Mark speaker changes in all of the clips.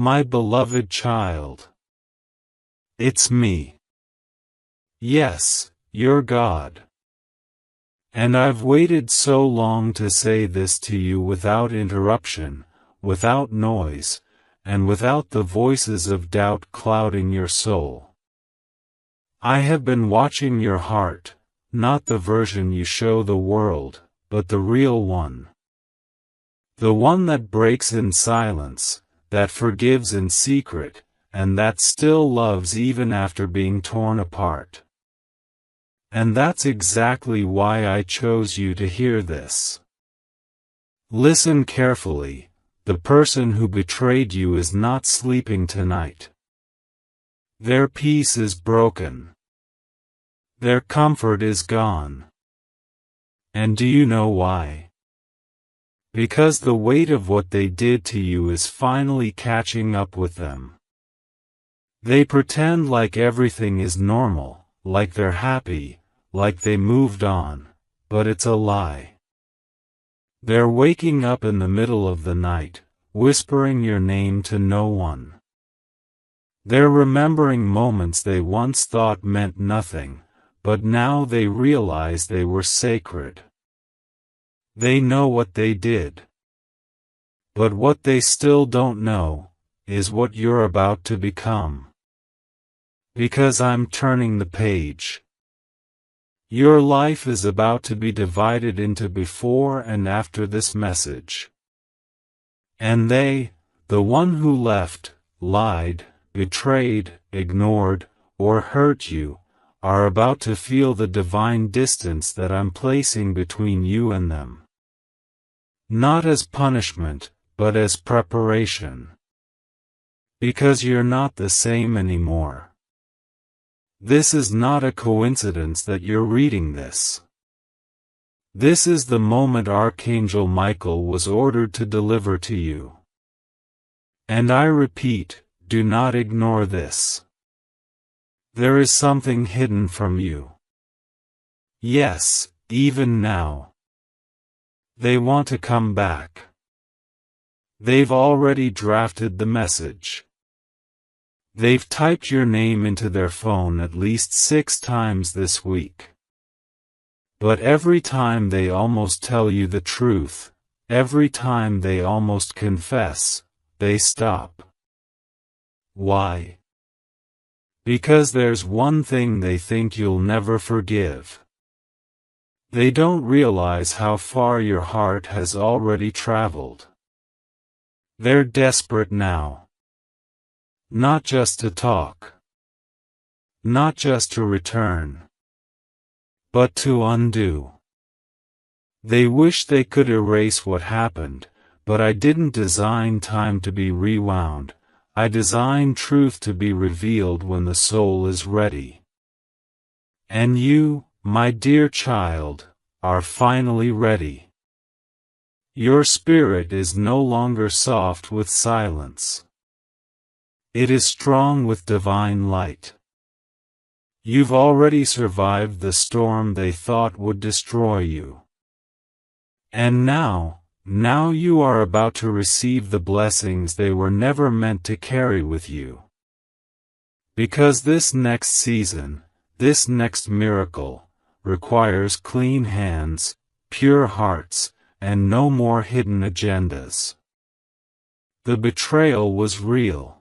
Speaker 1: My beloved child. It's me. Yes, you're God. And I've waited so long to say this to you without interruption, without noise, and without the voices of doubt clouding your soul. I have been watching your heart, not the version you show the world, but the real one. The one that breaks in silence, that forgives in secret, and that still loves even after being torn apart. And that's exactly why I chose you to hear this. Listen carefully. The person who betrayed you is not sleeping tonight. Their peace is broken. Their comfort is gone. And do you know why? Because the weight of what they did to you is finally catching up with them. They pretend like everything is normal, like they're happy, like they moved on, but it's a lie. They're waking up in the middle of the night, whispering your name to no one. They're remembering moments they once thought meant nothing, but now they realize they were sacred. They know what they did. But what they still don't know is what you're about to become. Because I'm turning the page. Your life is about to be divided into before and after this message. And they, the one who left, lied, betrayed, ignored, or hurt you, are about to feel the divine distance that I'm placing between you and them. Not as punishment, but as preparation. Because you're not the same anymore. This is not a coincidence that you're reading this. This is the moment Archangel Michael was ordered to deliver to you. And I repeat, do not ignore this. There is something hidden from you. Yes, even now. They want to come back. They've already drafted the message. They've typed your name into their phone at least 6 times this week. But every time they almost tell you the truth, every time they almost confess, they stop. Why? Because there's one thing they think you'll never forgive. They don't realize how far your heart has already traveled. They're desperate now. Not just to talk. Not just to return. But to undo. They wish they could erase what happened, but I didn't design time to be rewound. I designed truth to be revealed when the soul is ready. And you, my dear child, are finally ready. Your spirit is no longer soft with silence. It is strong with divine light. You've already survived the storm they thought would destroy you. And now you are about to receive the blessings they were never meant to carry with you. Because this next season, this next miracle, requires clean hands, pure hearts, and no more hidden agendas. The betrayal was real.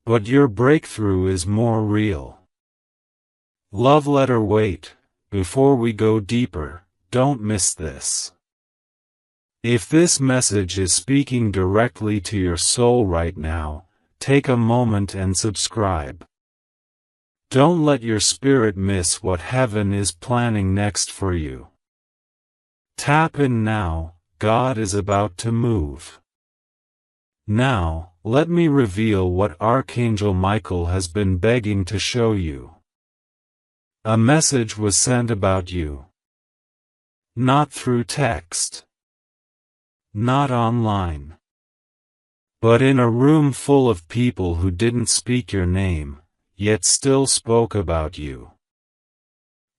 Speaker 1: But your breakthrough is more real. Love letter wait, before we go deeper, don't miss this. If this message is speaking directly to your soul right now, take a moment and subscribe. Don't let your spirit miss what heaven is planning next for you. Tap in now, God is about to move. Now, let me reveal what Archangel Michael has been begging to show you. A message was sent about you. Not through text. Not online. But in a room full of people who didn't speak your name, yet still spoke about you.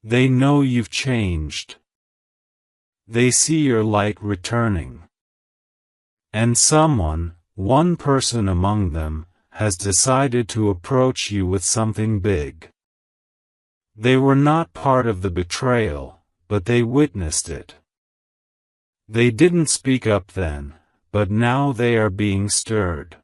Speaker 1: They know you've changed. They see your light returning. And someone, One person among them has decided to approach you with something big. They were not part of the betrayal, but they witnessed it. They didn't speak up then, but now they are being stirred.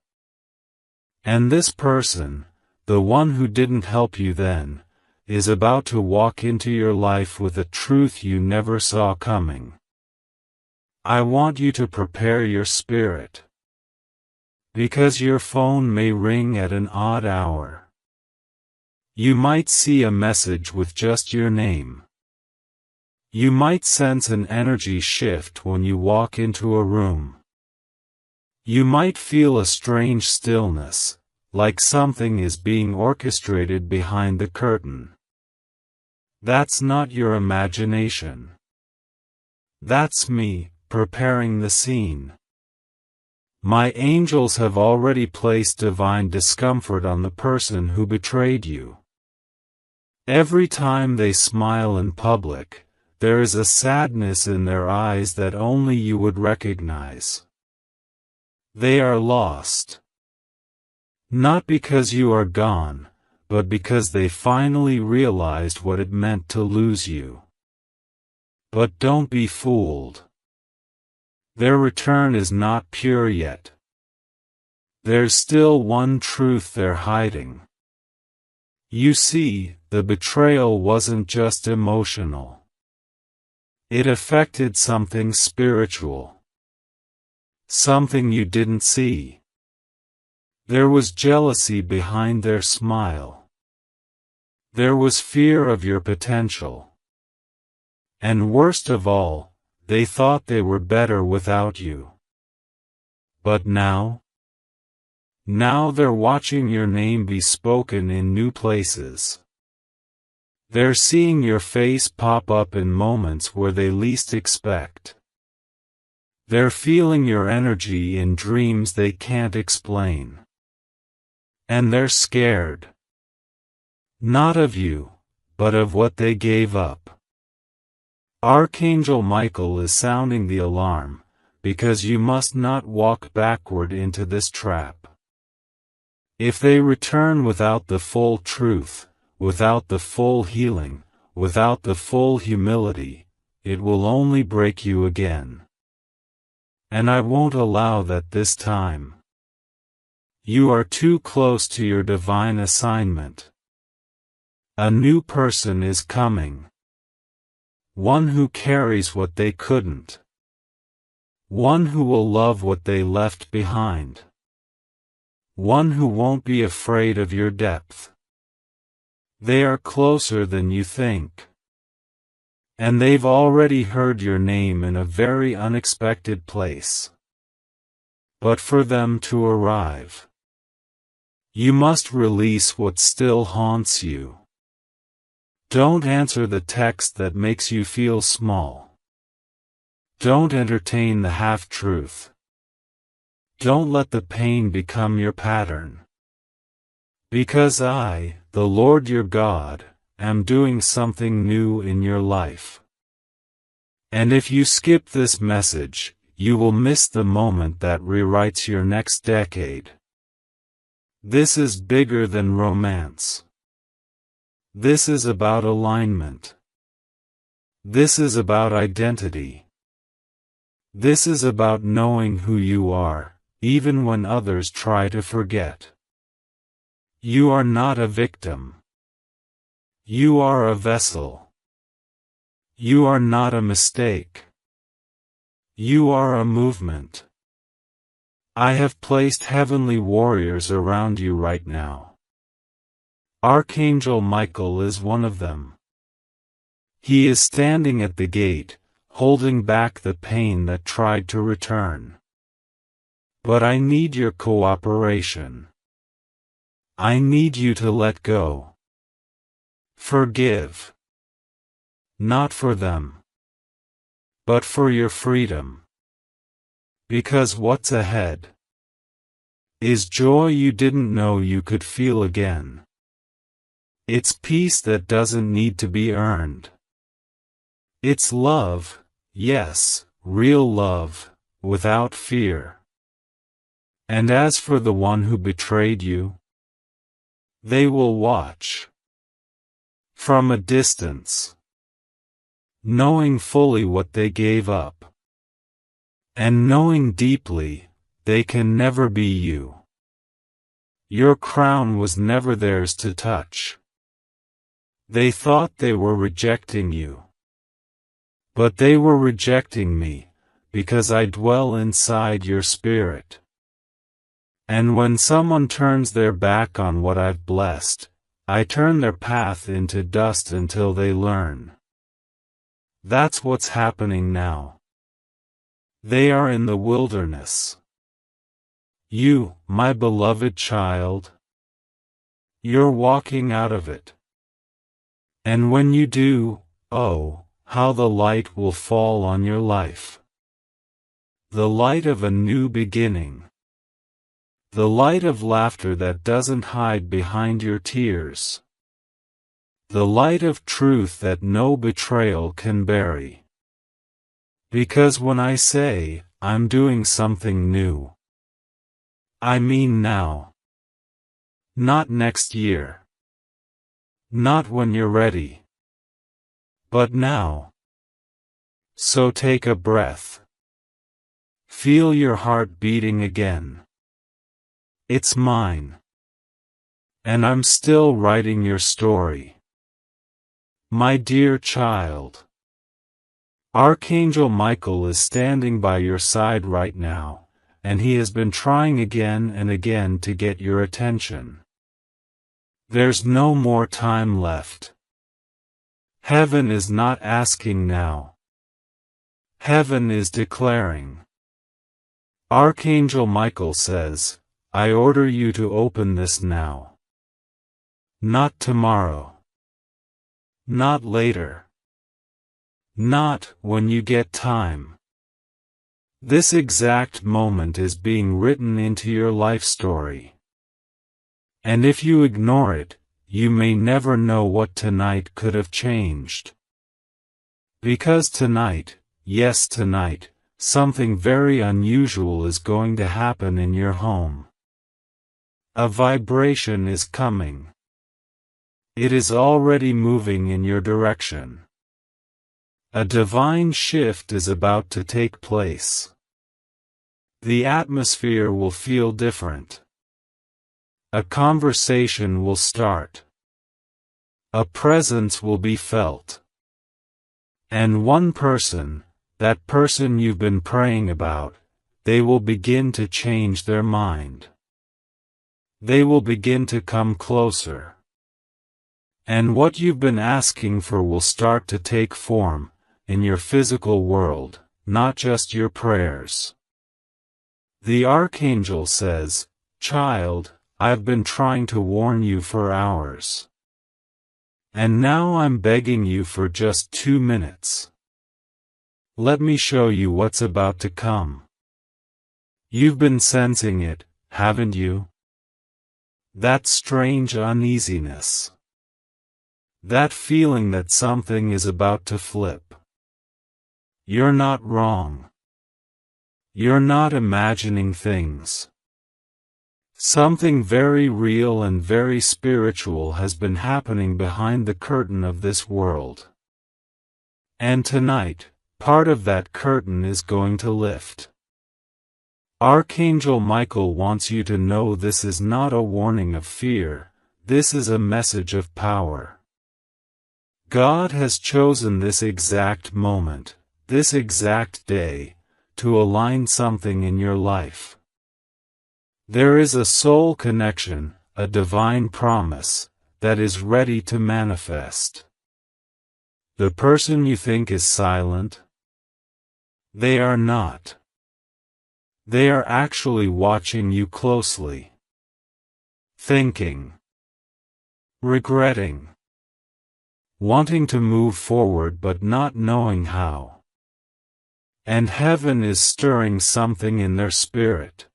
Speaker 1: And this person, the one who didn't help you then, is about to walk into your life with a truth you never saw coming. I want you to prepare your spirit. Because your phone may ring at an odd hour. You might see a message with just your name. You might sense an energy shift when you walk into a room. You might feel a strange stillness, like something is being orchestrated behind the curtain. That's not your imagination. That's me, preparing the scene. My angels have already placed divine discomfort on the person who betrayed you. Every time they smile in public, there is a sadness in their eyes that only you would recognize. They are lost. Not because you are gone, but because they finally realized what it meant to lose you. But don't be fooled. Their return is not pure yet. There's still one truth they're hiding. You see, the betrayal wasn't just emotional. It affected something spiritual. Something you didn't see. There was jealousy behind their smile. There was fear of your potential. And worst of all, they thought they were better without you. But now? Now they're watching your name be spoken in new places. They're seeing your face pop up in moments where they least expect. They're feeling your energy in dreams they can't explain. And they're scared. Not of you, but of what they gave up. Archangel Michael is sounding the alarm, because you must not walk backward into this trap. If they return without the full truth, without the full healing, without the full humility, it will only break you again. And I won't allow that this time. You are too close to your divine assignment. A new person is coming. One who carries what they couldn't. One who will love what they left behind. One who won't be afraid of your depth. They are closer than you think. And they've already heard your name in a very unexpected place. But for them to arrive, you must release what still haunts you. Don't answer the text that makes you feel small. Don't entertain the half-truth. Don't let the pain become your pattern. Because I, the Lord your God, am doing something new in your life. And if you skip this message, you will miss the moment that rewrites your next decade. This is bigger than romance. This is about alignment. This is about identity. This is about knowing who you are, even when others try to forget. You are not a victim. You are a vessel. You are not a mistake. You are a movement. I have placed heavenly warriors around you right now. Archangel Michael is one of them. He is standing at the gate, holding back the pain that tried to return. But I need your cooperation. I need you to let go. Forgive. Not for them, but for your freedom. Because what's ahead is joy you didn't know you could feel again. It's peace that doesn't need to be earned. It's love, yes, real love, without fear. And as for the one who betrayed you, they will watch from a distance, knowing fully what they gave up, and knowing deeply they can never be you. Your crown was never theirs to touch. They thought they were rejecting you, but they were rejecting me, because I dwell inside your spirit. And when someone turns their back on what I've blessed, I turn their path into dust until they learn. That's what's happening now. They are in the wilderness. You, my beloved child, you're walking out of it. And when you do, oh, how the light will fall on your life. The light of a new beginning. The light of laughter that doesn't hide behind your tears. The light of truth that no betrayal can bury. Because when I say, I'm doing something new, I mean now. Not next year. Not when you're ready. But now. So take a breath. Feel your heart beating again. It's mine. And I'm still writing your story. My dear child. Archangel Michael is standing by your side right now, and he has been trying again and again to get your attention. There's no more time left. Heaven is not asking now. Heaven is declaring. Archangel Michael says, I order you to open this now. Not tomorrow. Not later. Not when you get time. This exact moment is being written into your life story. And if you ignore it, you may never know what tonight could have changed. Because tonight, yes tonight, something very unusual is going to happen in your home. A vibration is coming. It is already moving in your direction. A divine shift is about to take place. The atmosphere will feel different. A conversation will start. A presence will be felt. And one person, that person you've been praying about, they will begin to change their mind. They will begin to come closer. And what you've been asking for will start to take form, in your physical world, not just your prayers. The Archangel says, Child, I've been trying to warn you for hours. And now I'm begging you for just 2 minutes. Let me show you what's about to come. You've been sensing it, haven't you? That strange uneasiness. That feeling that something is about to flip. You're not wrong. You're not imagining things. Something very real and very spiritual has been happening behind the curtain of this world. And tonight, part of that curtain is going to lift. Archangel Michael wants you to know this is not a warning of fear, this is a message of power. God has chosen this exact moment, this exact day, to align something in your life. There is a soul connection, a divine promise, that is ready to manifest. The person you think is silent, they are not. They are actually watching you closely. Thinking. Regretting. Wanting to move forward but not knowing how. And heaven is stirring something in their spirit.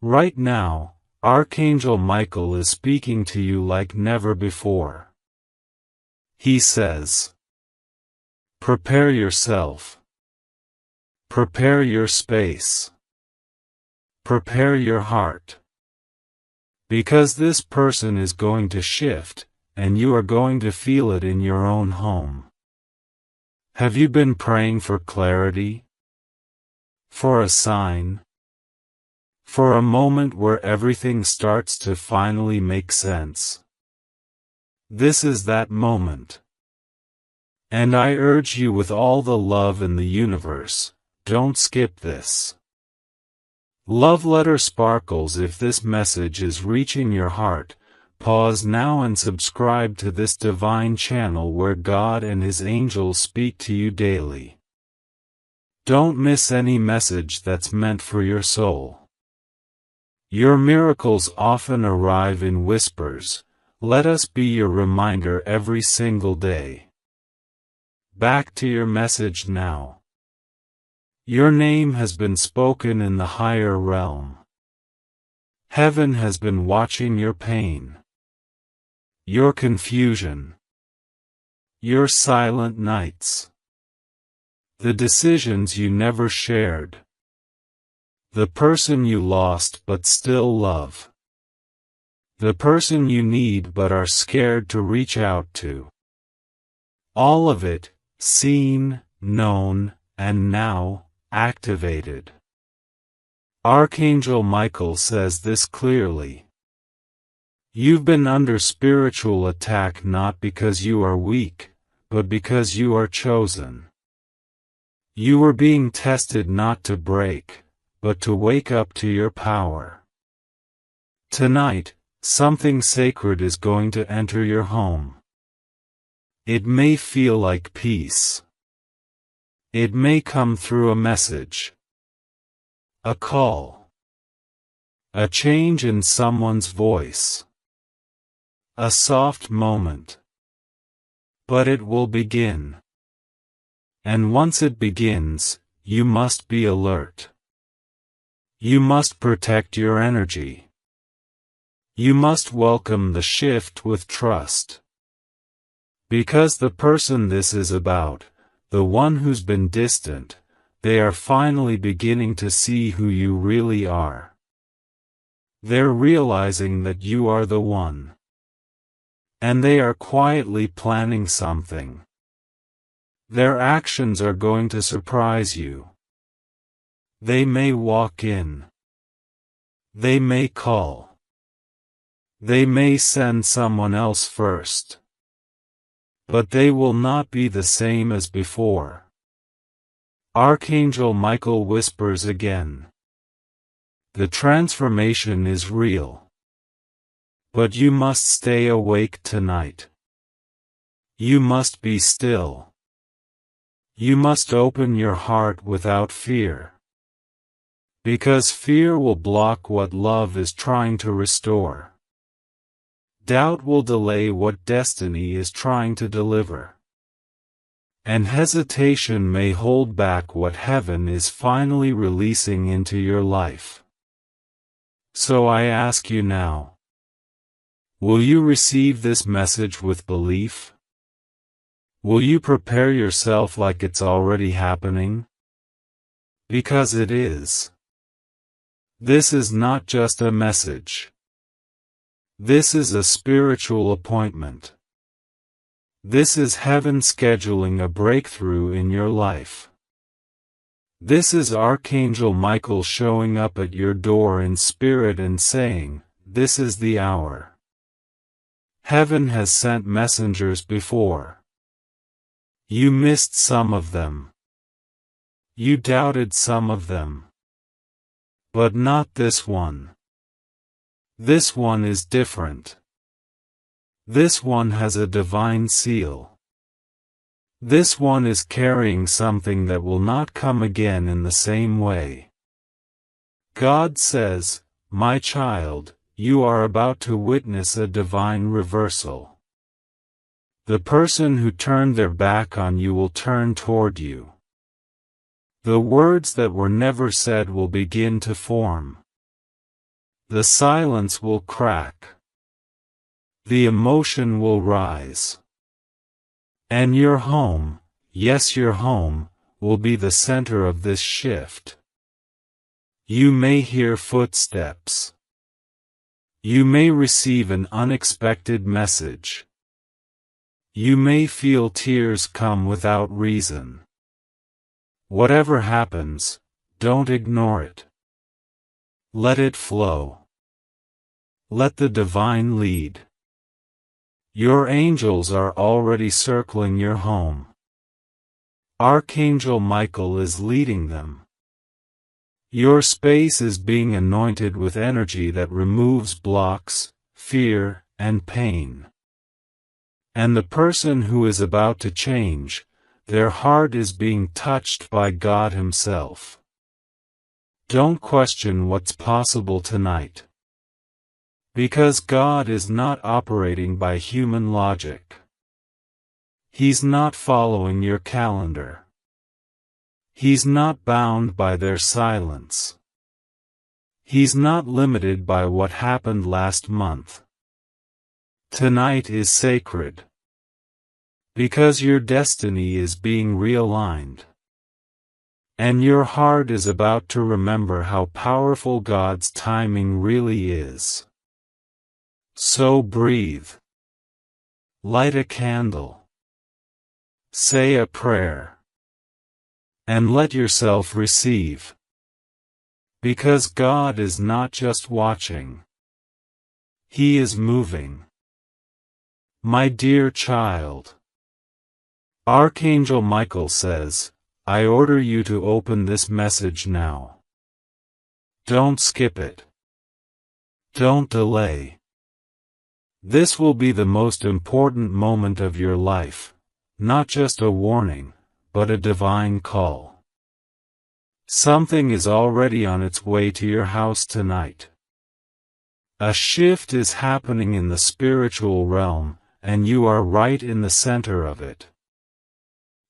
Speaker 1: Right now, Archangel Michael is speaking to you like never before. He says, Prepare yourself. Prepare your space. Prepare your heart. Because this person is going to shift, and you are going to feel it in your own home. Have you been praying for clarity? For a sign? For a moment where everything starts to finally make sense? This is that moment. And I urge you with all the love in the universe, don't skip this. Love letter sparkles. If this message is reaching your heart, pause now and subscribe to this divine channel where God and His angels speak to you daily. Don't miss any message that's meant for your soul. Your miracles often arrive in whispers. Let us be your reminder every single day. Back to your message now. Your name has been spoken in the higher realm. Heaven has been watching your pain, your confusion, your silent nights, the decisions you never shared, the person you lost but still love, the person you need but are scared to reach out to. All of it, seen, known, and now, activated. Archangel Michael says this clearly. You've been under spiritual attack not because you are weak, but because you are chosen. You were being tested not to break, but to wake up to your power. Tonight, something sacred is going to enter your home. It may feel like peace. It may come through a message, a call, a change in someone's voice, a soft moment. But it will begin. And once it begins, you must be alert. You must protect your energy. You must welcome the shift with trust. Because the person this is about, the one who's been distant, they are finally beginning to see who you really are. They're realizing that you are the one. And they are quietly planning something. Their actions are going to surprise you. They may walk in. They may call. They may send someone else first. But they will not be the same as before. Archangel Michael whispers again. The transformation is real. But you must stay awake tonight. You must be still. You must open your heart without fear. Because fear will block what love is trying to restore. Doubt will delay what destiny is trying to deliver. And hesitation may hold back what heaven is finally releasing into your life. So I ask you now. Will you receive this message with belief? Will you prepare yourself like it's already happening? Because it is. This is not just a message. This is a spiritual appointment. This is heaven scheduling a breakthrough in your life. This is Archangel Michael showing up at your door in spirit and saying, "This is the hour." Heaven has sent messengers before. You missed some of them. You doubted some of them. But not this one. This one is different. This one has a divine seal. This one is carrying something that will not come again in the same way. God says, "My child, you are about to witness a divine reversal." The person who turned their back on you will turn toward you. The words that were never said will begin to form. The silence will crack. The emotion will rise. And your home, yes, your home, will be the center of this shift. You may hear footsteps. You may receive an unexpected message. You may feel tears come without reason. Whatever happens, don't ignore it. Let it flow. Let the divine lead. Your angels are already circling your home. Archangel Michael is leading them. Your space is being anointed with energy that removes blocks, fear, and pain. And the person who is about to change, their heart is being touched by God Himself. Don't question what's possible tonight. Because God is not operating by human logic. He's not following your calendar. He's not bound by their silence. He's not limited by what happened last month. Tonight is sacred. Because your destiny is being realigned. And your heart is about to remember how powerful God's timing really is. So breathe. Light a candle. Say a prayer. And let yourself receive. Because God is not just watching. He is moving. My dear child. Archangel Michael says, I order you to open this message now. Don't skip it. Don't delay. This will be the most important moment of your life, not just a warning, but a divine call. Something is already on its way to your house tonight. A shift is happening in the spiritual realm, and you are right in the center of it.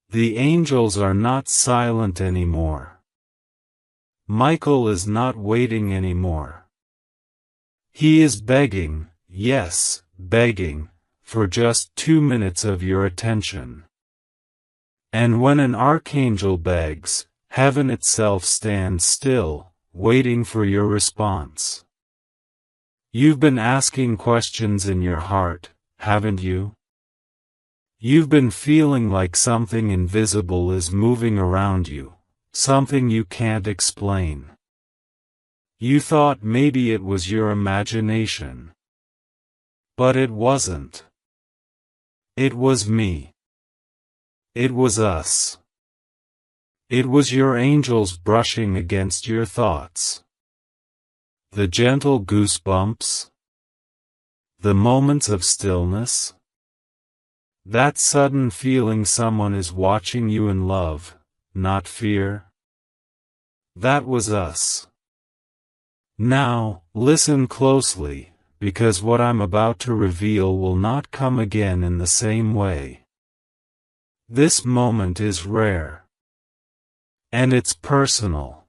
Speaker 1: The angels are not silent anymore. Michael is not waiting anymore. He is begging, yes, begging, for just 2 minutes of your attention. And when an archangel begs, heaven itself stands still, waiting for your response. You've been asking questions in your heart, haven't you? You've been feeling like something invisible is moving around you, something you can't explain. You thought maybe it was your imagination. But it wasn't. It was me. It was us. It was your angels brushing against your thoughts. The gentle goosebumps. The moments of stillness. That sudden feeling someone is watching you in love, not fear. That was us. Now, listen closely, because what I'm about to reveal will not come again in the same way. This moment is rare. And it's personal.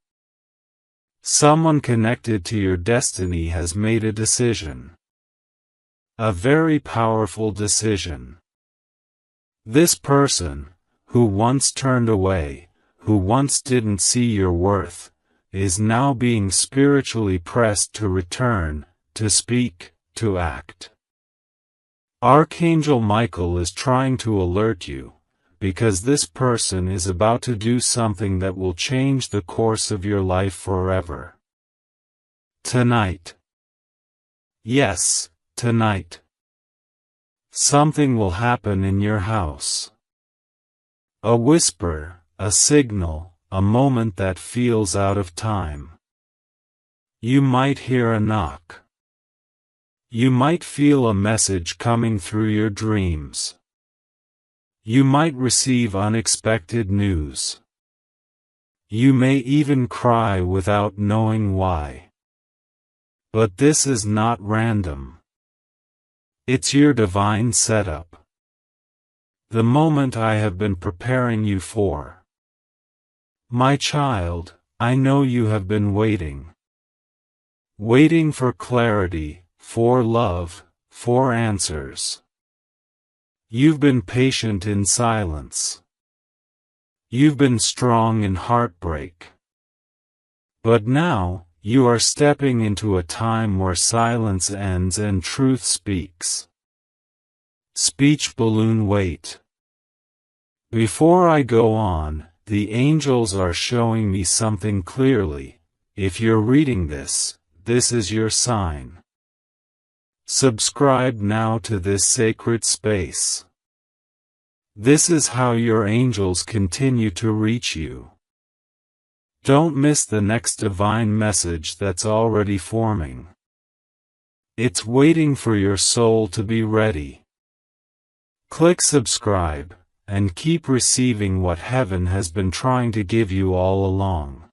Speaker 1: Someone connected to your destiny has made a decision. A very powerful decision. This person, who once turned away, who once didn't see your worth, is now being spiritually pressed to return, to speak, to act. Archangel Michael is trying to alert you, because this person is about to do something that will change the course of your life forever. Tonight. Yes, tonight. Something will happen in your house. A whisper, a signal, a moment that feels out of time. You might hear a knock. You might feel a message coming through your dreams. You might receive unexpected news. You may even cry without knowing why. But this is not random. It's your divine setup. The moment I have been preparing you for. My child, I know you have been waiting. Waiting for clarity, for love, for answers. You've been patient in silence. You've been strong in heartbreak. But now, you are stepping into a time where silence ends and truth speaks. Speech balloon wait. Before I go on, the angels are showing me something clearly. If you're reading this, this is your sign. Subscribe now to this sacred space. This is how your angels continue to reach you. Don't miss the next divine message that's already forming. It's waiting for your soul to be ready. Click subscribe, and keep receiving what heaven has been trying to give you all along.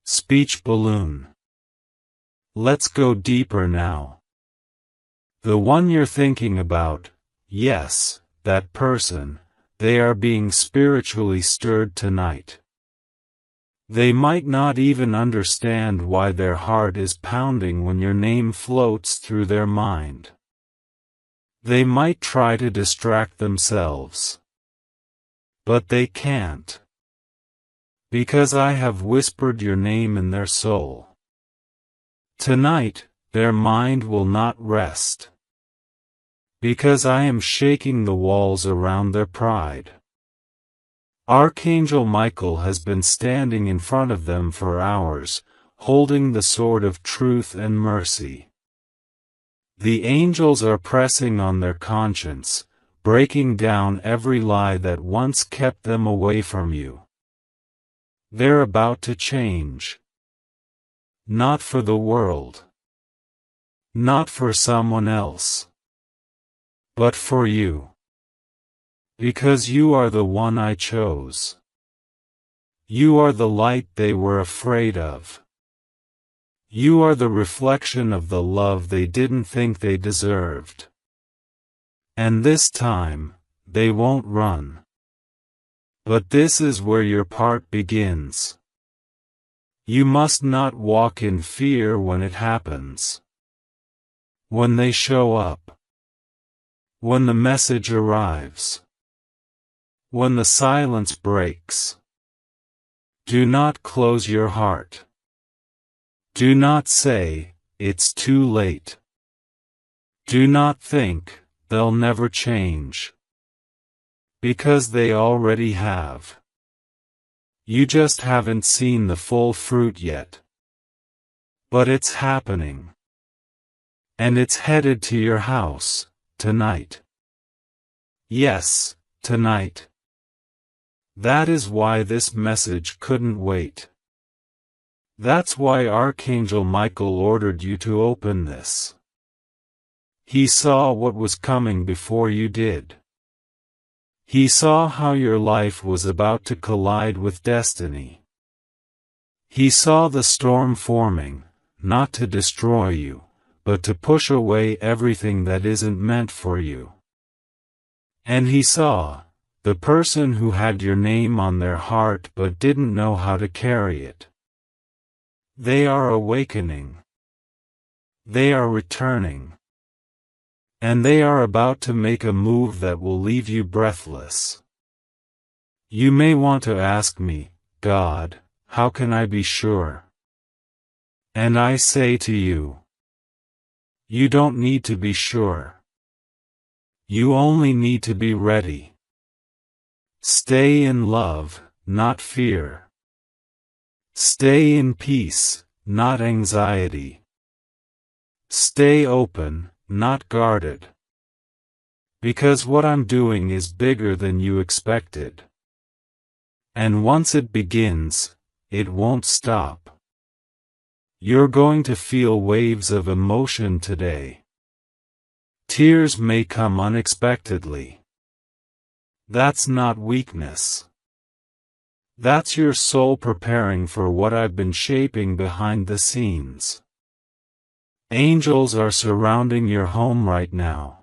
Speaker 1: Speech balloon. Let's go deeper now. The one you're thinking about, yes, that person, they are being spiritually stirred tonight. They might not even understand why their heart is pounding when your name floats through their mind. They might try to distract themselves. But they can't. Because I have whispered your name in their soul. Tonight, their mind will not rest. Because I am shaking the walls around their pride. Archangel Michael has been standing in front of them for hours, holding the sword of truth and mercy. The angels are pressing on their conscience, breaking down every lie that once kept them away from you. They're about to change. Not for the world. Not for someone else. But for you. Because you are the one I chose. You are the light they were afraid of. You are the reflection of the love they didn't think they deserved. And this time, they won't run. But this is where your part begins. You must not walk in fear when it happens. When they show up. When the message arrives. When the silence breaks. Do not close your heart. Do not say, it's too late. Do not think, they'll never change. Because they already have. You just haven't seen the full fruit yet. But it's happening. And it's headed to your house, tonight. Yes, tonight. That is why this message couldn't wait. That's why Archangel Michael ordered you to open this. He saw what was coming before you did. He saw how your life was about to collide with destiny. He saw the storm forming, not to destroy you, but to push away everything that isn't meant for you. And he saw the person who had your name on their heart but didn't know how to carry it. They are awakening. They are returning. And they are about to make a move that will leave you breathless. You may want to ask me, God, how can I be sure? And I say to you, you don't need to be sure. You only need to be ready. Stay in love, not fear. Stay in peace, not anxiety. Stay open, not guarded. Because what I'm doing is bigger than you expected. And once it begins, it won't stop. You're going to feel waves of emotion today. Tears may come unexpectedly. That's not weakness. That's your soul preparing for what I've been shaping behind the scenes. Angels are surrounding your home right now.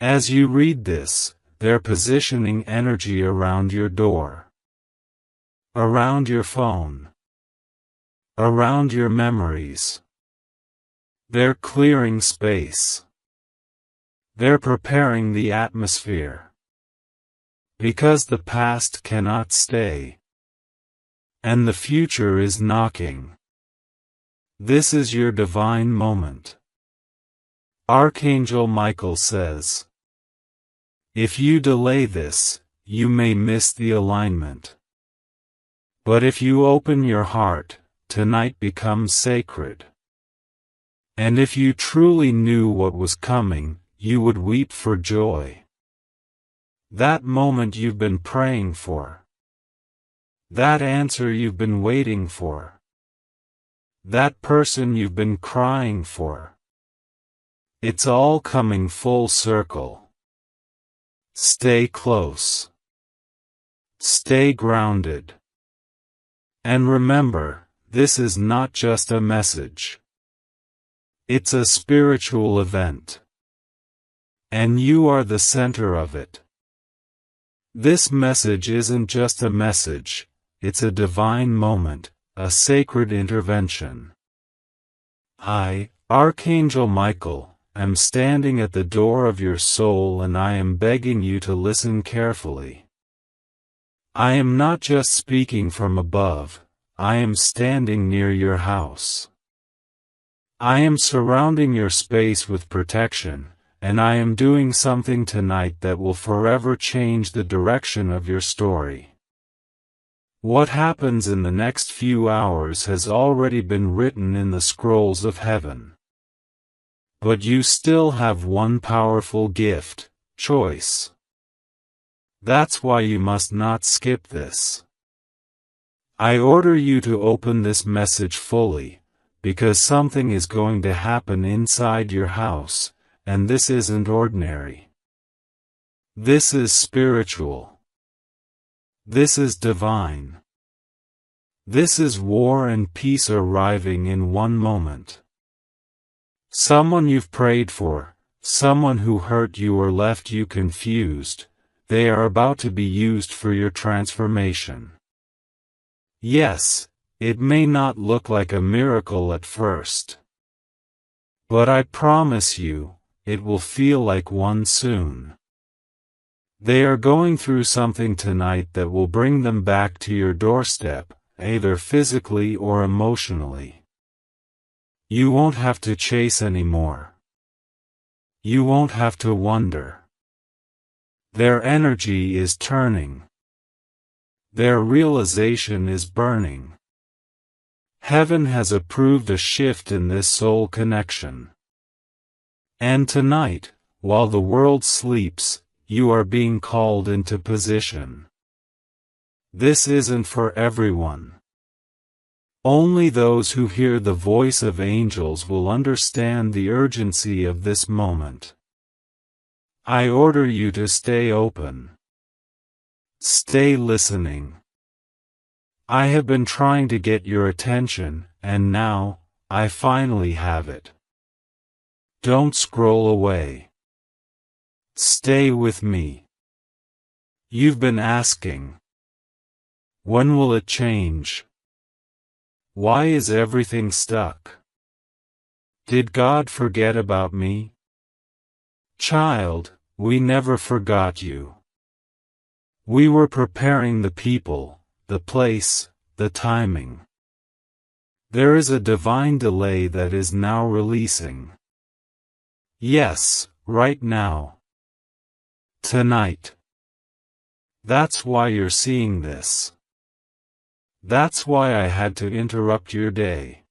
Speaker 1: As you read this, they're positioning energy around your door. Around your phone. Around your memories. They're clearing space. They're preparing the atmosphere. Because the past cannot stay. and the future is knocking. This is your divine moment. Archangel Michael says, if you delay this, you may miss the alignment. But if you open your heart, tonight becomes sacred. And if you truly knew what was coming, you would weep for joy. That moment you've been praying for. That answer you've been waiting for. That person you've been crying for. It's all coming full circle. Stay close. Stay grounded. And remember, this is not just a message. It's a spiritual event. And you are the center of it. This message isn't just a message, it's a divine moment, a sacred intervention. I, Archangel Michael, am standing at the door of your soul and I am begging you to listen carefully. I am not just speaking from above, I am standing near your house. I am surrounding your space with protection, and I am doing something tonight that will forever change the direction of your story. What happens in the next few hours has already been written in the scrolls of heaven. But you still have one powerful gift, choice. That's why you must not skip this. I order you to open this message fully, because something is going to happen inside your house, and this isn't ordinary. This is spiritual. This is divine. This is war and peace arriving in one moment. Someone you've prayed for, someone who hurt you or left you confused, they are about to be used for your transformation. Yes, it may not look like a miracle at first. But I promise you, it will feel like one soon. They are going through something tonight that will bring them back to your doorstep, either physically or emotionally. You won't have to chase anymore. You won't have to wonder. Their energy is turning. Their realization is burning. Heaven has approved a shift in this soul connection. And tonight, while the world sleeps, you are being called into position. This isn't for everyone. Only those who hear the voice of angels will understand the urgency of this moment. I order you to stay open. Stay listening. I have been trying to get your attention, and now, I finally have it. Don't scroll away. Stay with me. You've been asking. When will it change? Why is everything stuck? Did God forget about me? Child, we never forgot you. We were preparing the people, the place, the timing. There is a divine delay that is now releasing. Yes, right now. Tonight. That's why you're seeing this. That's why I had to interrupt your day.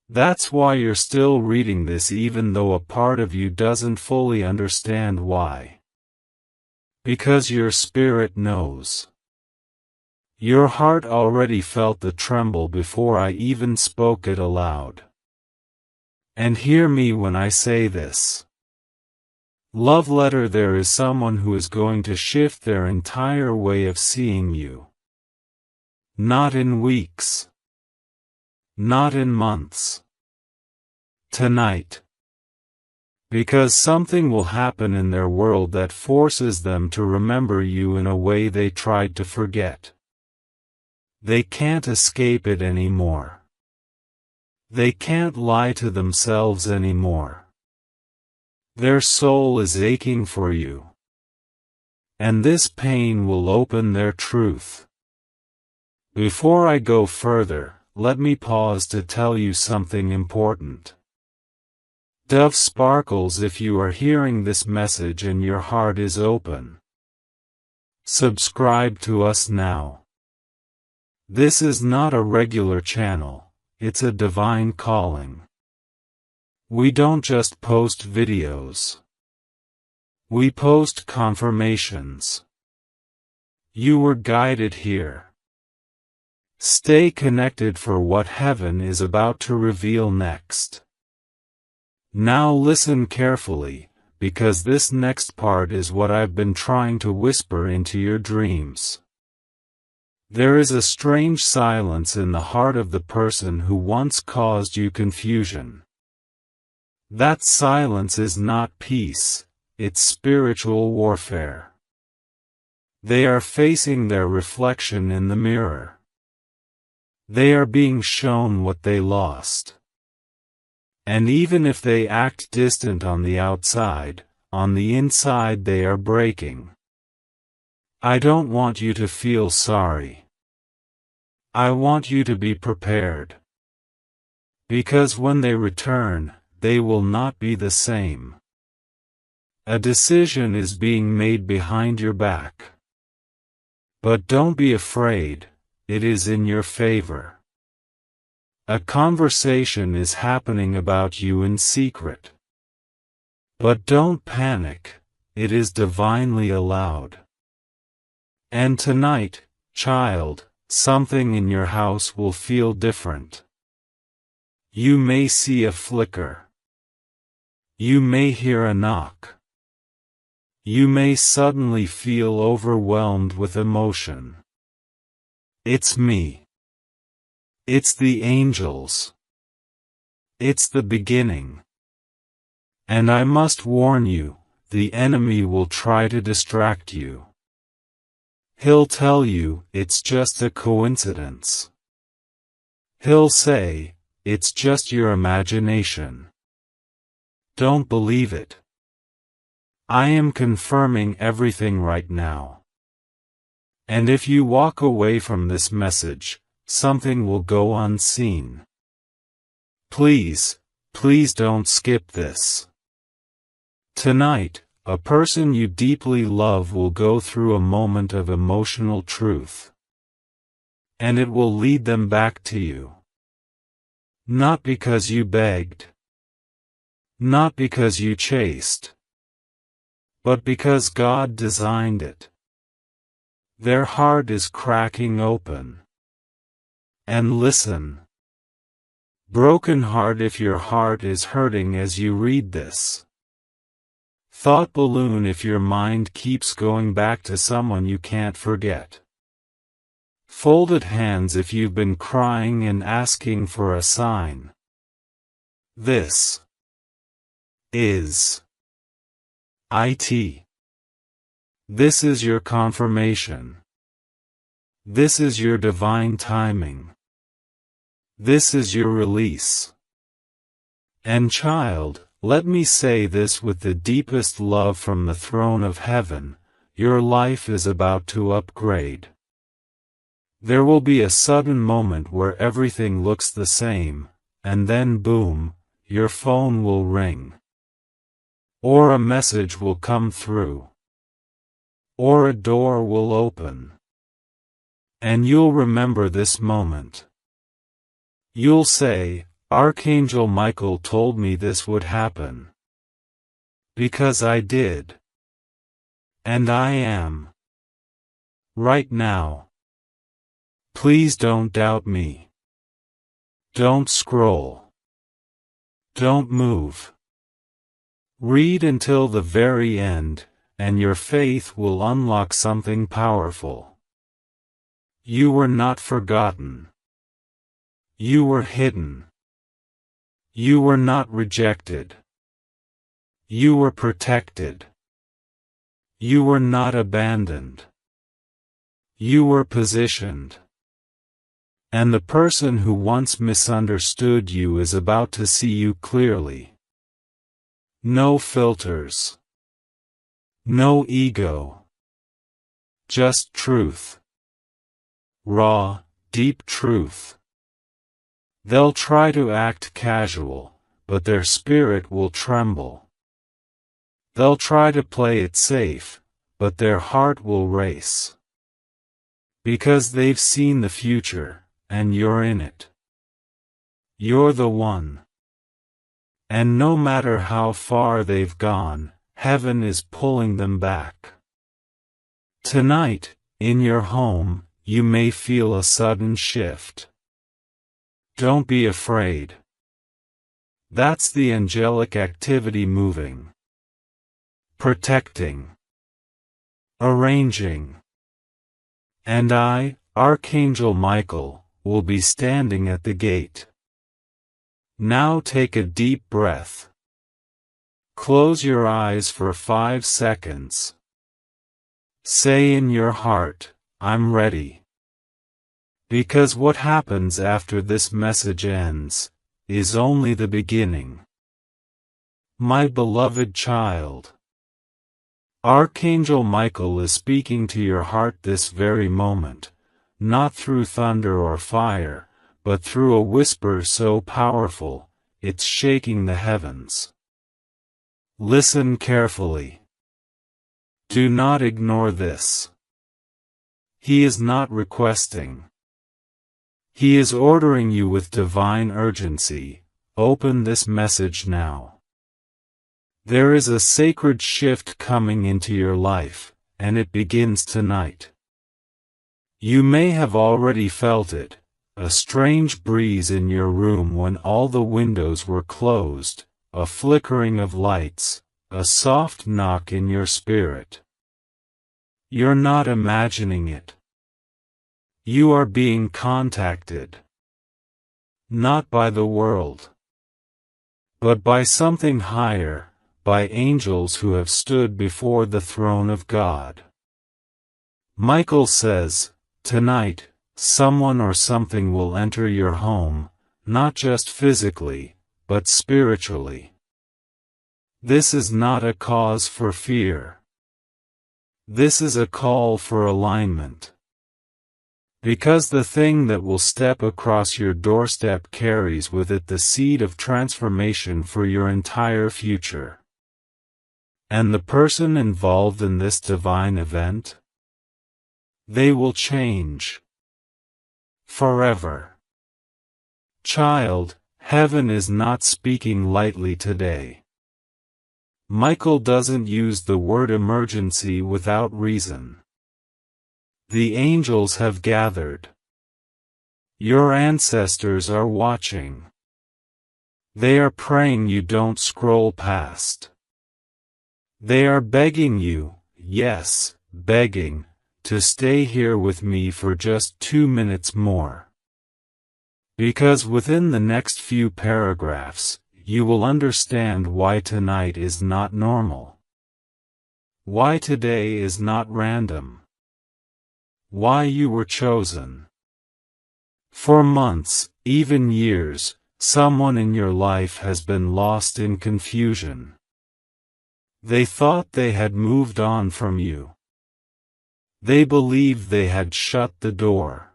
Speaker 1: That's why you're still reading this even though a part of you doesn't fully understand why. Because your spirit knows. Your heart already felt the tremble before I even spoke it aloud. And hear me when I say this. Love letter, there is someone who is going to shift their entire way of seeing you. Not in weeks. Not in months. Tonight. Because something will happen in their world that forces them to remember you in a way they tried to forget. They can't escape it anymore. They can't lie to themselves anymore. Their soul is aching for you. And this pain will open their truth. Before I go further, let me pause to tell you something important. Dove sparkles if you are hearing this message and your heart is open. Subscribe to us now. This is not a regular channel, it's a divine calling. We don't just post videos. We post confirmations. You were guided here. Stay connected for what heaven is about to reveal next. Now listen carefully, because this next part is what I've been trying to whisper into your dreams. There is a strange silence in the heart of the person who once caused you confusion. That silence is not peace, it's spiritual warfare. They are facing their reflection in the mirror. They are being shown what they lost. And even if they act distant on the outside, on the inside they are breaking. I don't want you to feel sorry. I want you to be prepared. Because when they return, they will not be the same. A decision is being made behind your back. But don't be afraid, it is in your favor. A conversation is happening about you in secret. But don't panic, it is divinely allowed. And tonight, child, something in your house will feel different. You may see a flicker. You may hear a knock. You may suddenly feel overwhelmed with emotion. It's me. It's the angels. It's the beginning. And I must warn you, the enemy will try to distract you. He'll tell you, it's just a coincidence. He'll say, it's just your imagination. Don't believe it. I am confirming everything right now. And if you walk away from this message, something will go unseen. Please, please don't skip this. Tonight, a person you deeply love will go through a moment of emotional truth. And it will lead them back to you. Not because you begged. Not because you chased. But because God designed it. Their heart is cracking open. And listen. Broken heart if your heart is hurting as you read this. Thought balloon if your mind keeps going back to someone you can't forget. Folded hands if you've been crying and asking for a sign. This is it. This is your confirmation. This is your divine timing. This is your release. And child, let me say this with the deepest love from the throne of heaven, your life is about to upgrade. There will be a sudden moment where everything looks the same, and then boom, your phone will ring. Or a message will come through. Or a door will open. And you'll remember this moment. You'll say, Archangel Michael told me this would happen. Because I did. And I am. Right now. Please don't doubt me. Don't scroll. Don't move. Read until the very end, and your faith will unlock something powerful. You were not forgotten. You were hidden. You were not rejected. You were protected. You were not abandoned. You were positioned. And the person who once misunderstood you is about to see you clearly. No filters. No ego. Just truth. Raw, deep truth. They'll try to act casual, but their spirit will tremble. They'll try to play it safe, but their heart will race. Because they've seen the future, and you're in it. You're the one. And no matter how far they've gone, heaven is pulling them back. Tonight, in your home, you may feel a sudden shift. Don't be afraid. That's the angelic activity moving. Protecting. Arranging. And I, Archangel Michael, will be standing at the gate. Now take a deep breath. Close your eyes for 5 seconds. Say in your heart, I'm ready. Because what happens after this message ends is only the beginning. My beloved child, Archangel Michael is speaking to your heart this very moment, not through thunder or fire, but through a whisper so powerful, it's shaking the heavens. Listen carefully. Do not ignore this. He is not requesting. He is ordering you with divine urgency. Open this message now. There is a sacred shift coming into your life, and it begins tonight. You may have already felt it, a strange breeze in your room when all the windows were closed, a flickering of lights, a soft knock in your spirit. You're not imagining it. You are being contacted. Not by the world, but by something higher, by angels who have stood before the throne of God. Michael says, tonight, someone or something will enter your home, not just physically, but spiritually. This is not a cause for fear. This is a call for alignment. Because the thing that will step across your doorstep carries with it the seed of transformation for your entire future. And the person involved in this divine event? They will change. Forever. Child, heaven is not speaking lightly today. Michael doesn't use the word emergency without reason. The angels have gathered. Your ancestors are watching. They are praying you don't scroll past. They are begging you, yes, begging, to stay here with me for just 2 minutes more. Because within the next few paragraphs, you will understand why tonight is not normal. Why today is not random. Why you were chosen. For months, even years, someone in your life has been lost in confusion. They thought they had moved on from you. They believed they had shut the door.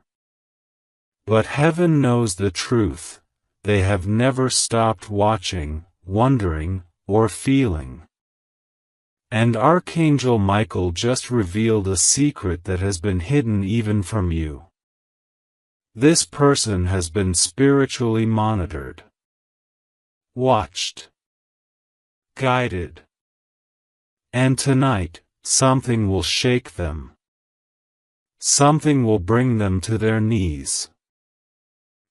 Speaker 1: But heaven knows the truth. They have never stopped watching, wondering, or feeling. And Archangel Michael just revealed a secret that has been hidden even from you. This person has been spiritually monitored, watched, guided. And tonight, something will shake them. Something will bring them to their knees.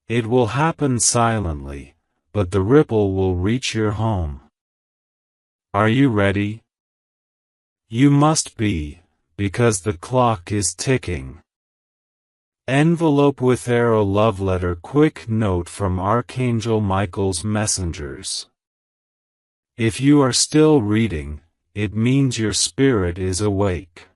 Speaker 1: It will happen silently, but the ripple will reach your home. Are you ready? You must be, because the clock is ticking. Envelope with arrow love letter quick note from Archangel Michael's messengers. If you are still reading, it means your spirit is awake.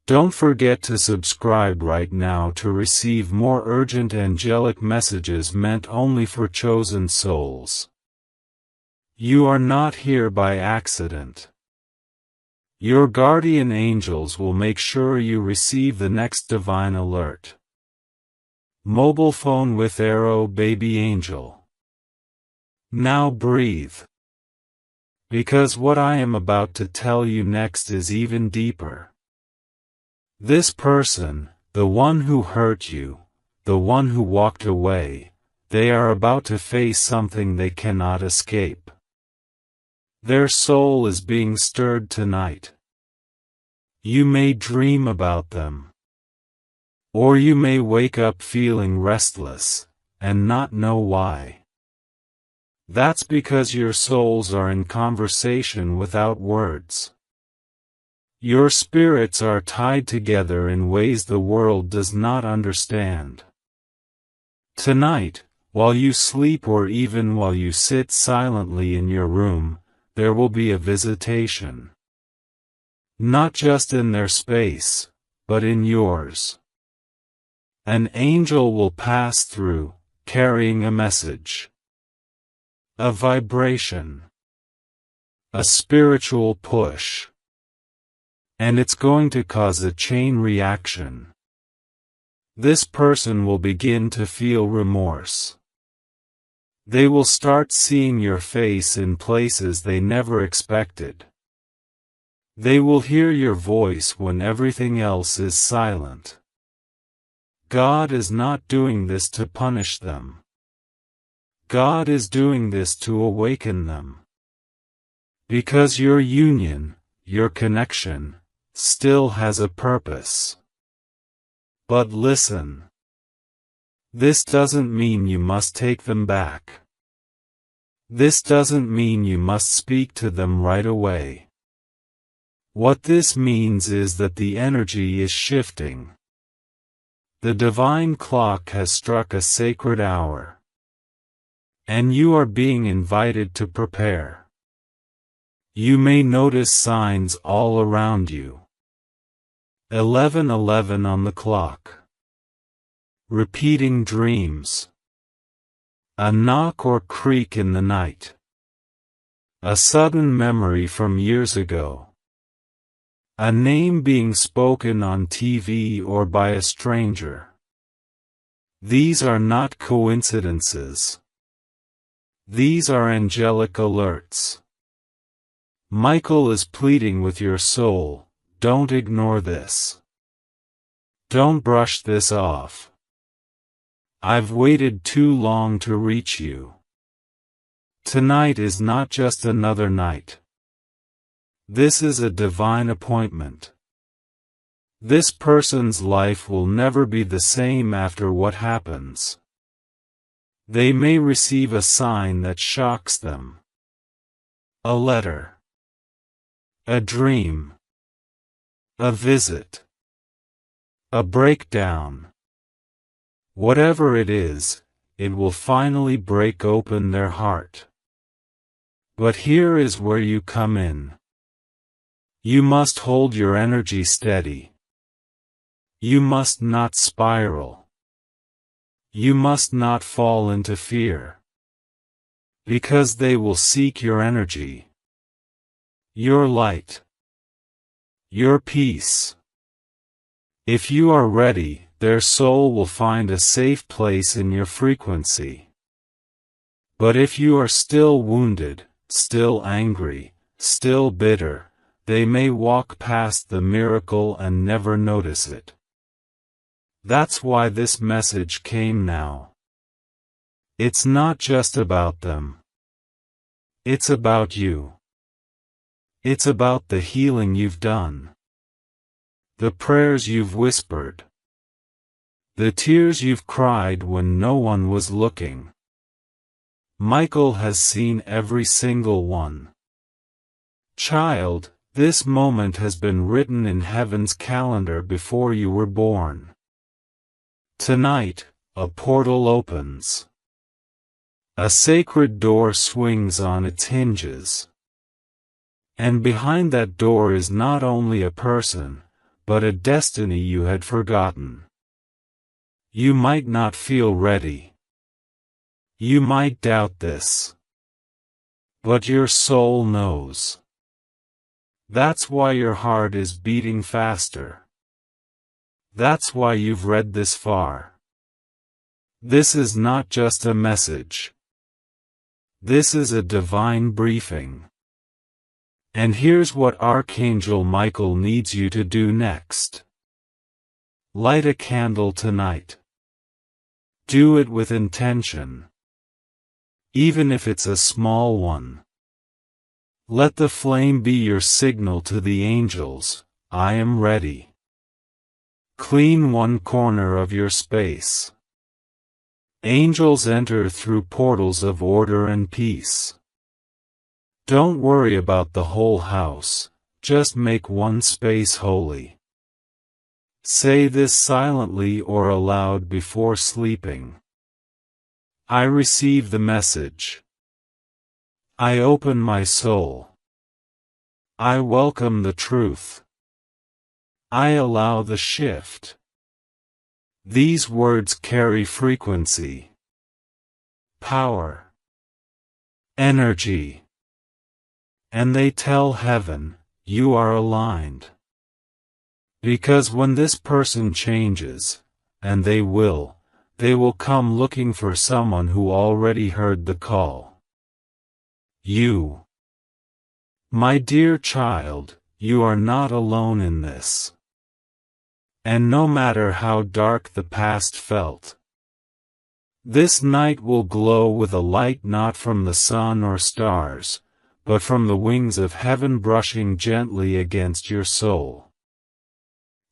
Speaker 1: Don't forget to subscribe right now to receive more urgent angelic messages meant only for chosen souls. You are not here by accident. Your guardian angels will make sure you receive the next divine alert. Mobile phone with arrow baby angel. Now breathe. Because what I am about to tell you next is even deeper. This person, the one who hurt you, the one who walked away, they are about to face something they cannot escape. Their soul is being stirred tonight. You may dream about them. Or you may wake up feeling restless, and not know why. That's because your souls are in conversation without words. Your spirits are tied together in ways the world does not understand. Tonight, while you sleep or even while you sit silently in your room, there will be a visitation. Not just in their space, but in yours. An angel will pass through, carrying a message. A vibration. A spiritual push. And it's going to cause a chain reaction. This person will begin to feel remorse. They will start seeing your face in places they never expected. They will hear your voice when everything else is silent. God is not doing this to punish them. God is doing this to awaken them. Because your union, your connection, still has a purpose. But listen. This doesn't mean you must take them back. This doesn't mean you must speak to them right away. What this means is that the energy is shifting. The divine clock has struck a sacred hour. And you are being invited to prepare. You may notice signs all around you. 11:11 on the clock. Repeating dreams. A knock or creak in the night. A sudden memory from years ago. A name being spoken on TV or by a stranger. These are not coincidences. These are angelic alerts. Michael is pleading with your soul, don't ignore this. Don't brush this off. I've waited too long to reach you. Tonight is not just another night. This is a divine appointment. This person's life will never be the same after what happens. They may receive a sign that shocks them. A letter. A dream. A visit. A breakdown. Whatever it is, it will finally break open their heart. But here is where you come in. You must hold your energy steady. You must not spiral. You must not fall into fear. Because they will seek your energy. Your light. Your peace. If you are ready, their soul will find a safe place in your frequency. But if you are still wounded, still angry, still bitter, they may walk past the miracle and never notice it. That's why this message came now. It's not just about them. It's about you. It's about the healing you've done. The prayers you've whispered. The tears you've cried when no one was looking. Michael has seen every single one. Child, this moment has been written in heaven's calendar before you were born. Tonight, a portal opens. A sacred door swings on its hinges. And behind that door is not only a person, but a destiny you had forgotten. You might not feel ready. You might doubt this. But your soul knows. That's why your heart is beating faster. That's why you've read this far. That's why you've read this far. This is not just a message. This is a divine briefing. And here's what Archangel Michael needs you to do next. Light a candle tonight. Do it with intention. Even if it's a small one. Let the flame be your signal to the angels, I am ready. Clean one corner of your space. Angels enter through portals of order and peace. Don't worry about the whole house, just make one space holy. Say this silently or aloud before sleeping. I receive the message. I open my soul. I welcome the truth. I allow the shift. These words carry frequency, power, energy, and they tell heaven, you are aligned. Because when this person changes, and they will come looking for someone who already heard the call. You. My dear child, you are not alone in this. And no matter how dark the past felt, this night will glow with a light not from the sun or stars, but from the wings of heaven brushing gently against your soul.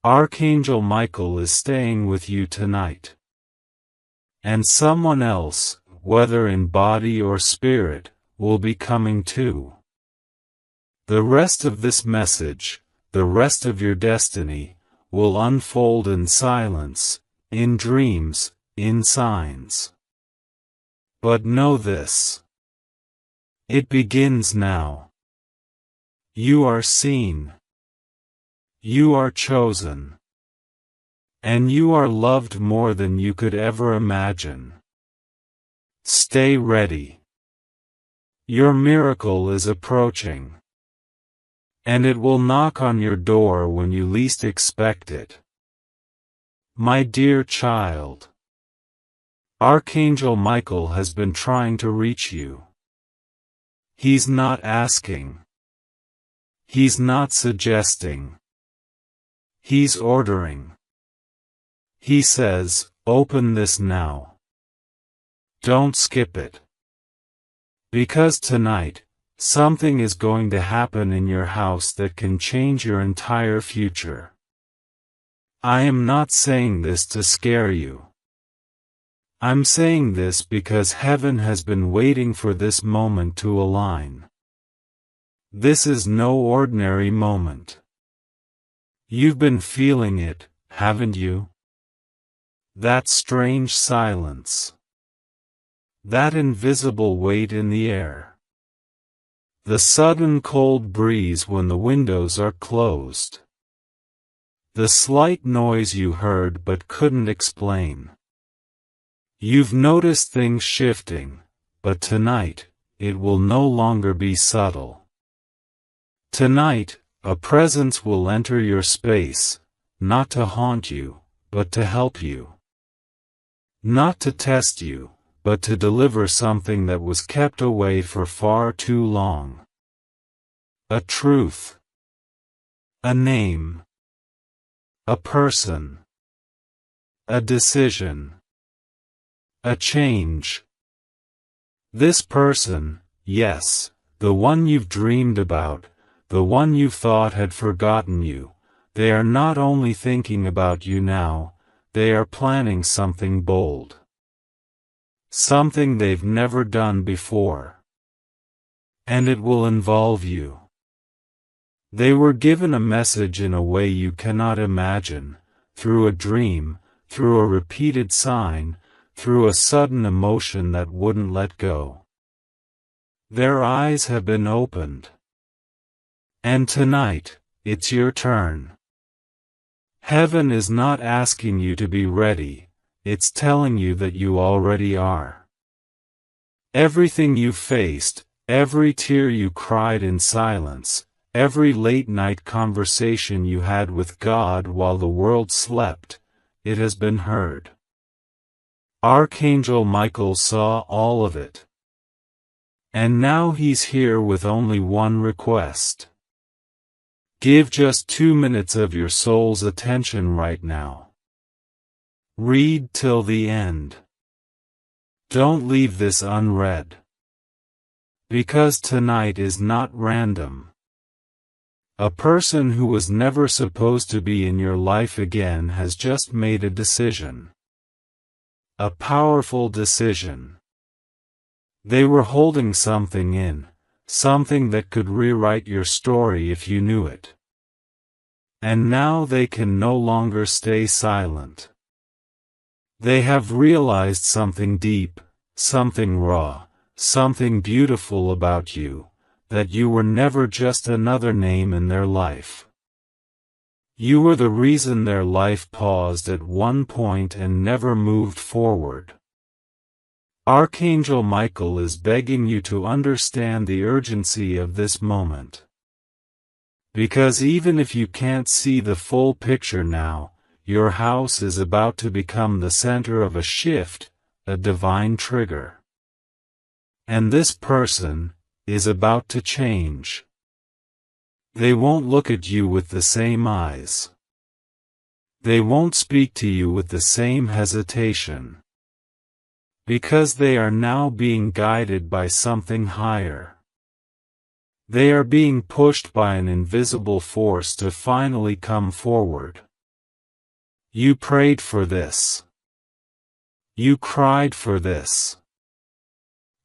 Speaker 1: Archangel Michael is staying with you tonight. And someone else, whether in body or spirit, will be coming too. The rest of this message, the rest of your destiny, will unfold in silence, in dreams, in signs. But know this. It begins now. You are seen. You are chosen. And you are loved more than you could ever imagine. Stay ready. Your miracle is approaching. And it will knock on your door when you least expect it. My dear child, Archangel Michael has been trying to reach you. He's not asking. He's not suggesting. He's ordering. He says, open this now. Don't skip it. Because tonight, something is going to happen in your house that can change your entire future. I am not saying this to scare you. I'm saying this because heaven has been waiting for this moment to align. This is no ordinary moment. You've been feeling it, haven't you? That strange silence. That invisible weight in the air. The sudden cold breeze when the windows are closed. The slight noise you heard but couldn't explain. You've noticed things shifting, but tonight, it will no longer be subtle. Tonight, a presence will enter your space, not to haunt you, but to help you. Not to test you, but to deliver something that was kept away for far too long. A truth. A name. A person. A decision. A change. This person, yes, the one you've dreamed about, the one you thought had forgotten you, they are not only thinking about you now, they are planning something bold. Something they've never done before. And it will involve you. They were given a message in a way you cannot imagine, through a dream, through a repeated sign, through a sudden emotion that wouldn't let go. Their eyes have been opened. And tonight, it's your turn. Heaven is not asking you to be ready, it's telling you that you already are. Everything you faced, every tear you cried in silence, every late-night conversation you had with God while the world slept, it has been heard. Archangel Michael saw all of it. And now he's here with only one request. Give just 2 minutes of your soul's attention right now. Read till the end. Don't leave this unread. Because tonight is not random. A person who was never supposed to be in your life again has just made a decision. A powerful decision. They were holding something in, something that could rewrite your story if you knew it. And now they can no longer stay silent. They have realized something deep, something raw, something beautiful about you, that you were never just another name in their life. You were the reason their life paused at one point and never moved forward. Archangel Michael is begging you to understand the urgency of this moment. Because even if you can't see the full picture now, your house is about to become the center of a shift, a divine trigger. And this person is about to change. They won't look at you with the same eyes. They won't speak to you with the same hesitation. Because they are now being guided by something higher. They are being pushed by an invisible force to finally come forward. You prayed for this. You cried for this.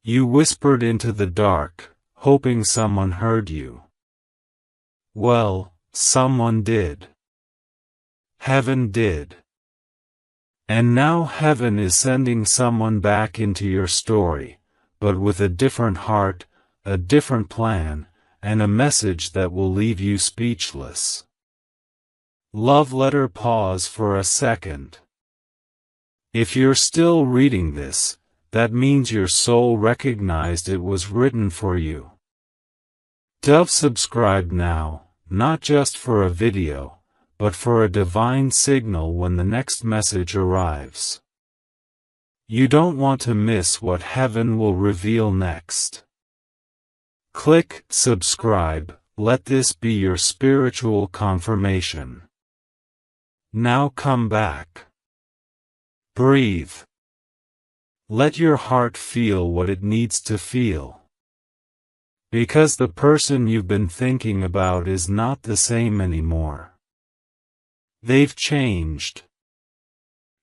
Speaker 1: You whispered into the dark, hoping someone heard you. Well, someone did. Heaven did. And now heaven is sending someone back into your story, but with a different heart, a different plan, and a message that will leave you speechless. Love letter. Pause for a second. If you're still reading this, that means your soul recognized it was written for you. Subscribe now, not just for a video, but for a divine signal when the next message arrives. You don't want to miss what heaven will reveal next. Click subscribe, let this be your spiritual confirmation. Now come back. Breathe. Let your heart feel what it needs to feel. Because the person you've been thinking about is not the same anymore. They've changed.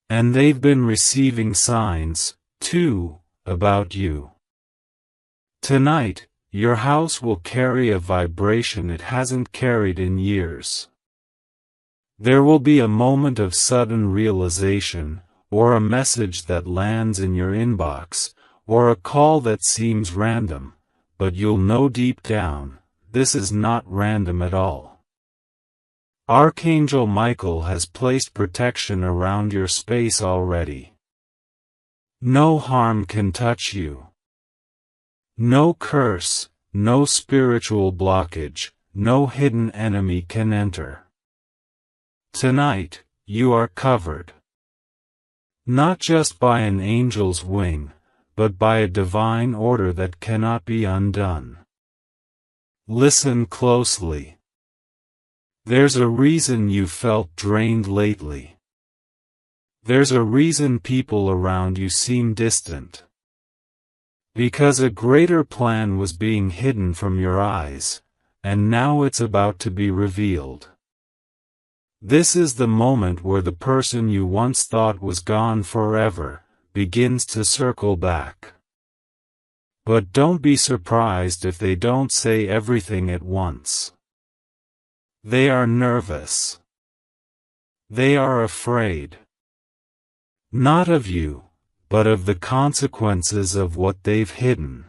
Speaker 1: And they've been receiving signs, too, about you. Tonight, your house will carry a vibration it hasn't carried in years. There will be a moment of sudden realization, or a message that lands in your inbox, or a call that seems random, but you'll know deep down, this is not random at all. Archangel Michael has placed protection around your space already. No harm can touch you. No curse, no spiritual blockage, no hidden enemy can enter. Tonight, you are covered. Not just by an angel's wing, but by a divine order that cannot be undone. Listen closely. There's a reason you felt drained lately. There's a reason people around you seem distant. Because a greater plan was being hidden from your eyes, and now it's about to be revealed. This is the moment where the person you once thought was gone forever begins to circle back. But don't be surprised if they don't say everything at once. They are nervous. They are afraid. Not of you, but of the consequences of what they've hidden.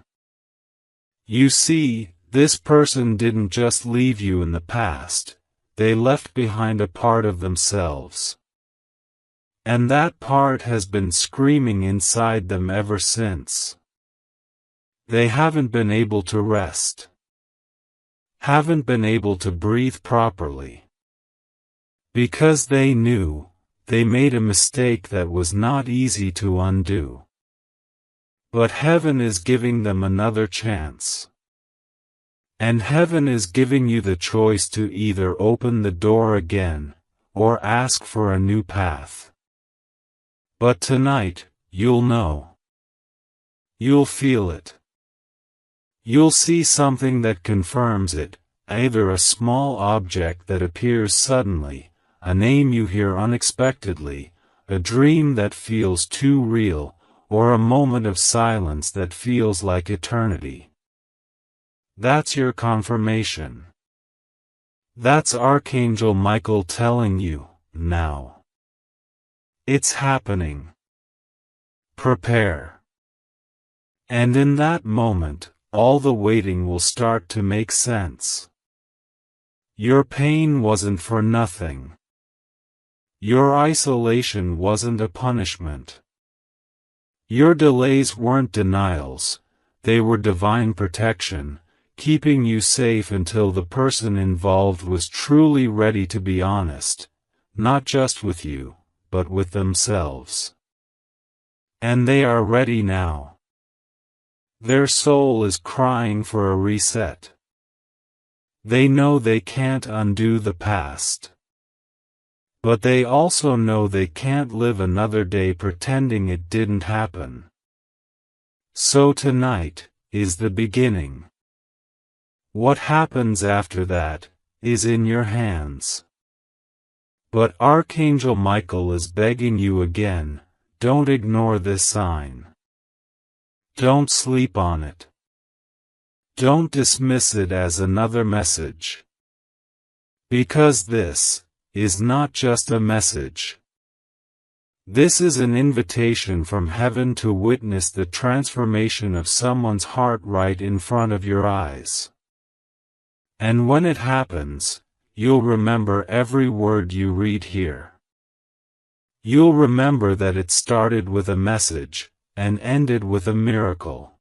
Speaker 1: You see, this person didn't just leave you in the past. They left behind a part of themselves. And that part has been screaming inside them ever since. They haven't been able to rest. Haven't been able to breathe properly. Because they knew, they made a mistake that was not easy to undo. But heaven is giving them another chance. And heaven is giving you the choice to either open the door again, or ask for a new path. But tonight, you'll know. You'll feel it. You'll see something that confirms it, either a small object that appears suddenly, a name you hear unexpectedly, a dream that feels too real, or a moment of silence that feels like eternity. That's your confirmation. That's Archangel Michael telling you, now. It's happening. Prepare. And in that moment, all the waiting will start to make sense. Your pain wasn't for nothing. Your isolation wasn't a punishment. Your delays weren't denials, they were divine protection, keeping you safe until the person involved was truly ready to be honest, not just with you, but with themselves. And they are ready now. Their soul is crying for a reset. They know they can't undo the past. But they also know they can't live another day pretending it didn't happen. So tonight is the beginning. What happens after that is in your hands. But Archangel Michael is begging you again, don't ignore this sign. Don't sleep on it. Don't dismiss it as another message. Because this is not just a message. This is an invitation from heaven to witness the transformation of someone's heart right in front of your eyes. And when it happens, you'll remember every word you read here. You'll remember that it started with a message, and ended with a miracle.